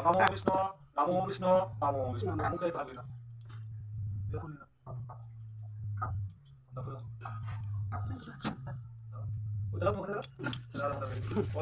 নমো বিষ্ণু নমো বিষ্ণু নমো বিষ্ণু মুখে পারবি না দেখুন না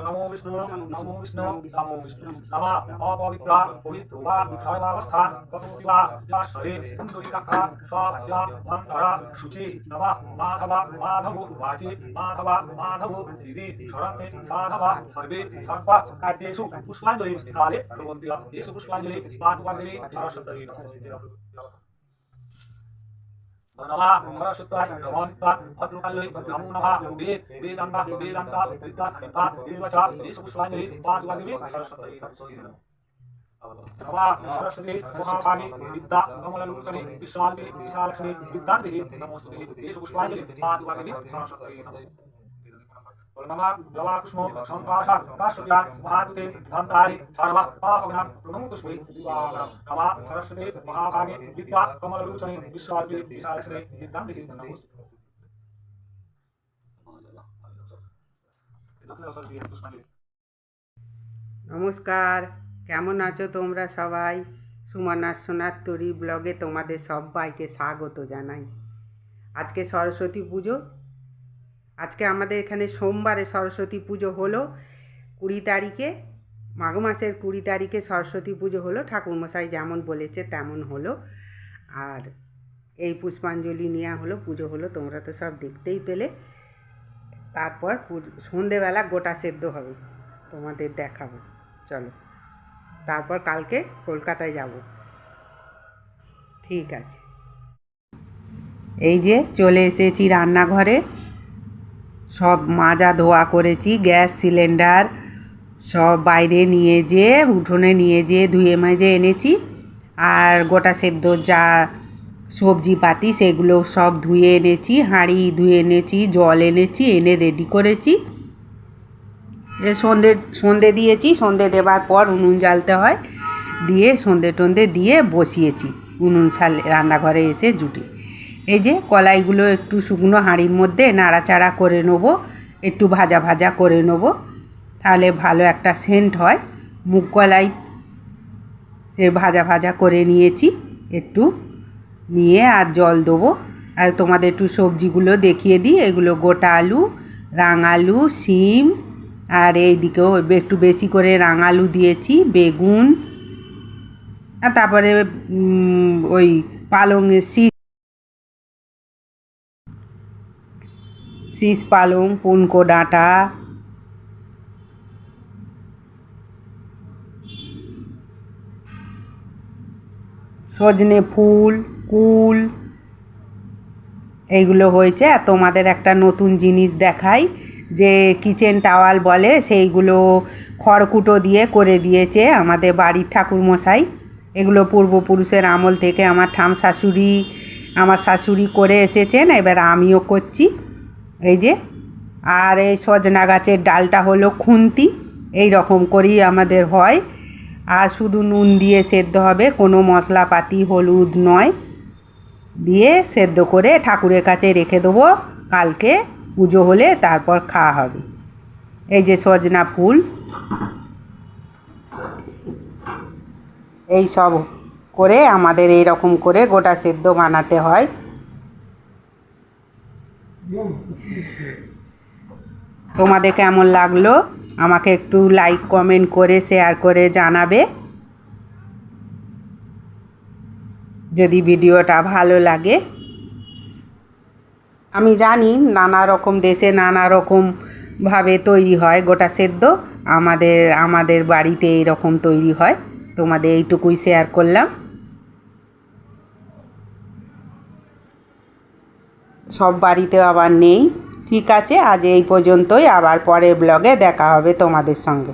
নমো বিষ্ণু নমো বিষ্ণু নমো বিষ্ণু নমা অপবিত্রা পবিত্র বা সর্বাবস্থান কতোপি বা যা শরীর সুন্দরীকাক্ষা স্বাদ্যা মন্ত্রা শুচি নমা মাধবা মাধব বাচি মাধবা মাধব দিদি শরণে সাধবা সর্বে সর্বা কার্যেষু পুষ্পাঞ্জলি কালে প্রবন্তি येषु পুষ্পাঞ্জলি পাঠুপাদেবী সরস্বতী नमः सरस्वत्याय नमः भद्रकाल्यै नमो नमः वेदांता विद्या संहिता देवच येषु पुष्पाञ्जलि पादुकादेवी सरस्वती नमः सरस्वती महाभागे विद्या कमललोचने विश्वाल्पे विशालक्ष्मी विद्यादेवी नमोस्तुते येषु पुष्पाञ्जलि पादुकादेवी सरस्वती नमः जवाकुष्म संकाशा काश्यप्या महादुते धन्तारि सर्व पापग्नं प्रणुतुष्मे नमः सरस्वती महाभागे विद्या कमललोचने विश्वाल्पे विशालक्ष्मी विद्यादेवी नमोस्तुते নমস্কার, কেমন আছো তোমরা সবাই? সুমনার সোনার তরী ব্লগে তোমাদের সবাইকে স্বাগত জানাই। আজকে সরস্বতী পুজো। আজকে আমাদের এখানে সোমবারে সরস্বতী পুজো হলো 20 তারিখে, মাঘ মাসের 20 তারিখে সরস্বতী পুজো হলো। ঠাকুরমশাই যেমন বলেছে তেমন হলো। আর এই পুষ্পাঞ্জলি নেওয়া হলো, পুজো হলো, তোমরা তো সব দেখতেই পেলে। তারপর সন্ধেবেলা গোটা সেদ্ধ হবে, তোমাদের দেখাবো। চলো, তারপর কালকে কলকাতায় যাব। ঠিক আছে, এই যে চলে এসেছি রান্নাঘরে। সব মাজা ধোয়া করেছি, গ্যাস সিলিন্ডার সব বাইরে নিয়ে যেয়ে উঠোনে নিয়ে যেয়ে ধুয়ে মেজে এনেছি। আর গোটা সেদ্ধ যা সবজি পাতি সেগুলো সব ধুয়ে এনেছি, হাঁড়ি ধুয়ে এনেছি, জল এনেছি, এনে রেডি করেছি। সন্ধে দিয়েছি, সন্ধে দেবার পর উনুন জ্বালতে হয়, দিয়ে সন্ধে টন্ধে দিয়ে বসিয়েছি উনুন রান্নাঘরে এসে জুটে। এই যে কলাইগুলো একটু শুকনো হাঁড়ির মধ্যে নাড়াচাড়া করে নেবো, একটু ভাজা ভাজা করে নেবো, তাহলে ভালো একটা সেন্ট হয়। মুগ কলাই সে ভাজা ভাজা করে নিয়েছি একটু, নিয়ে আর জল দেবো। আর তোমাদের একটু সবজিগুলো দেখিয়ে দিই। এগুলো গোটা আলু, রাঙালু, শিম, আর এই দিকেও একটু বেশি করে রাঙালু দিয়েছি, বেগুন, আর তারপরে ওই পালংয়ের শীষ পালং, পুনকো ডাঁটা, সজনে ফুল, কুল, এইগুলো হয়েছে। আর তোমাদের একটা নতুন জিনিস দেখাই, যে কিচেন টাওয়াল বলে, সেইগুলো খড়কুটো দিয়ে করে দিয়েছে আমাদের বাড়ির ঠাকুরমশাই। এগুলো পূর্বপুরুষের আমল থেকে আমার আমার শাশুড়ি করে এসেছেন, এবার আমিও করছি। এই যে, আর এই সজনা গাছের ডালটা হলো খুন্তি, এই রকম করেই আমাদের হয়। আর শুধু নুন দিয়ে সেদ্ধ হবে, কোনো মশলাপাতি হলুদ নয়, দিয়ে সেদ্ধ করে ঠাকুরের কাছে রেখে দেবো। কালকে পুজো হলে তারপর খাওয়া হবে। এই যে সজনা ফুল, এই সব করে আমাদের এই রকম করে গোটা সেদ্ধ বানাতে হয়। তোমাদের কেমন লাগলো আমাকে একটু লাইক কমেন্ট করে শেয়ার করে জানাবে। যদি ভিডিওটা ভালো লাগে, আমি জানি নানা রকম দেশে নানা রকমভাবে তৈরি হয় গোটা সেদ্ধ, আমাদের বাড়িতে এইরকম তৈরি হয়। তোমাদের এইটুকুই শেয়ার করলাম। সব বাড়িতে আবার নেই। ঠিক আছে, আজ এই পর্যন্তই। আবার পরের ব্লগে দেখা হবে তোমাদের সঙ্গে।